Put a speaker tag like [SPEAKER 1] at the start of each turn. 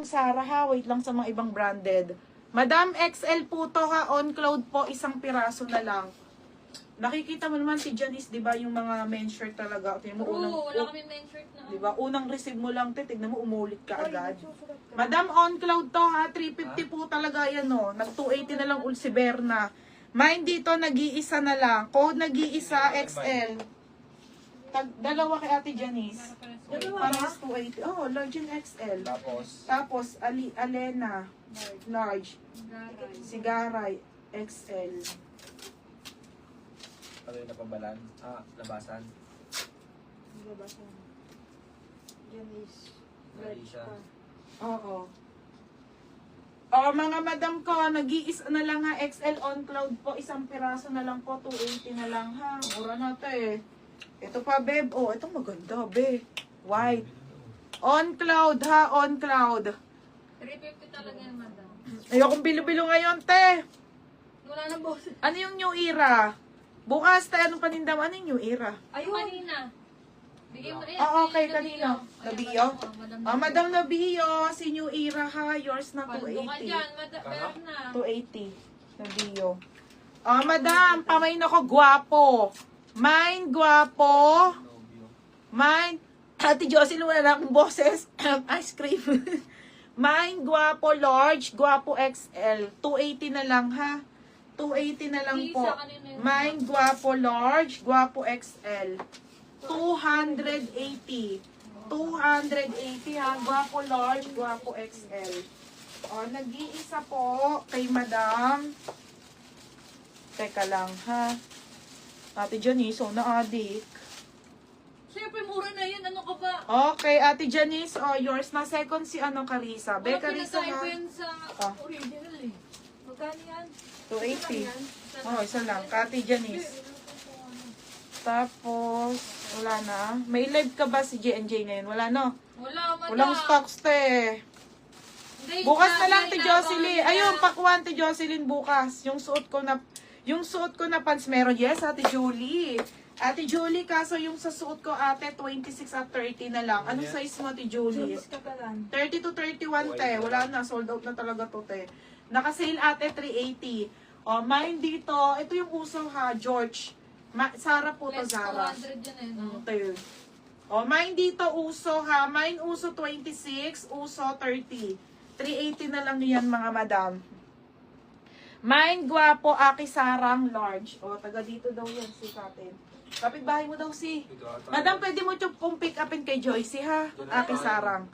[SPEAKER 1] Sarah ha, wait lang sa mga ibang branded. Madam, XL po to ha, on cloud po, isang piraso na lang. Nakikita mo naman si Janice, di ba, yung mga men's shirt talaga. Tingnan mo,
[SPEAKER 2] wala kami men's shirt na.
[SPEAKER 1] di ba, unang receive mo lang, tignan mo, umulit ka agad. Madam, on cloud to ha, 350 po talaga yan o. Nag 280 na lang Ulciberna. Mine dito, nag-iisa na lang. Code nag-iisa, XL. Dalawa kay Ate Janice. Parehas 280. Oh, large and XL. Tapos Alena, large. Sigaray, XL.
[SPEAKER 3] Ano yung napabalan? Labasan.
[SPEAKER 4] Labasan. Janice.
[SPEAKER 3] Marisha.
[SPEAKER 1] Oo. Oh, mga madam ko, nag-iisa na lang ha. XL on cloud po. Isang piraso na lang po. 280 na lang ha. Mura na ito eh. Ito pa, beb. Oh, ito maganda, be. White. On cloud ha. On cloud.
[SPEAKER 2] 350 talaga yan, madam.
[SPEAKER 1] Ayokong bilo-bilo ngayon, te.
[SPEAKER 2] Wala na boss.
[SPEAKER 1] Ano yung new era? Bukas, te. Anong paninda mo? Ano yung new era?
[SPEAKER 2] Ayun. Kanina. Bigay mo na yan.
[SPEAKER 1] Okay, kanino? Nabiyo?
[SPEAKER 2] Madam.
[SPEAKER 1] Madam Nabiyo. Si new era ha. Yours na
[SPEAKER 2] Paldo ka
[SPEAKER 1] 280.
[SPEAKER 2] dyan. Meron na.
[SPEAKER 1] 280. Nabiyo. Madam, pamain ako, gwapo. Mine, gwapo. Mine, Ate Jocelyn, wala na akong boses. Ice cream. Mine, gwapo, large, gwapo, XL. 280 na lang, ha? 280 na lang po. Mine, gwapo, large, gwapo, XL. 280. 280, ha? Gwapo, large, gwapo, XL. O, nag-iisa po kay Madam. Teka lang, ha? Ate Janice, na-addict.
[SPEAKER 2] Siyempre, mura na yan. Ano ka ba?
[SPEAKER 1] Okay, Ate Janice, yours na. Second si Carissa.
[SPEAKER 2] Wala
[SPEAKER 1] Carissa
[SPEAKER 2] pinagkain
[SPEAKER 1] ha.
[SPEAKER 2] ko yan sa
[SPEAKER 1] Ah.
[SPEAKER 2] original eh. Magkano yan?
[SPEAKER 1] 280. Isa lang. Ate Janice. Tapos, wala na. May live ka ba si J&J ngayon? Wala, no?
[SPEAKER 2] Wala, madam.
[SPEAKER 1] Walang stocks, te.
[SPEAKER 2] Hindi,
[SPEAKER 1] Bukas na lang,
[SPEAKER 2] hindi,
[SPEAKER 1] Te Jocelyn.
[SPEAKER 2] hindi.
[SPEAKER 1] Ayun, pakuan, Te Jocelyn, bukas. Yung suot ko na pants meron. Yes, Ate Julie. Ate Julie, kaso yung sa suot ko, ate, 26 at 30 na lang. Anong size mo, Ate Julie? 30 to 31, te. Wala na, sold out na talaga to, te. Naka-sale, ate, 380. Mine dito, ito yung uso ha, George. Zara po to,
[SPEAKER 2] Less
[SPEAKER 1] Zara.
[SPEAKER 2] 200 yan eh, no?
[SPEAKER 1] Ito. Mine dito, uso ha. Mine uso 26, uso 30. 380 na lang yan, mga madam. Mine, gwapo, Aki Sarang, large. Taga dito daw yan, si Katin. Kapit bahay mo daw si. Madam, pwede mo pong pick upin kay Joyce, ha? Aki Sarang.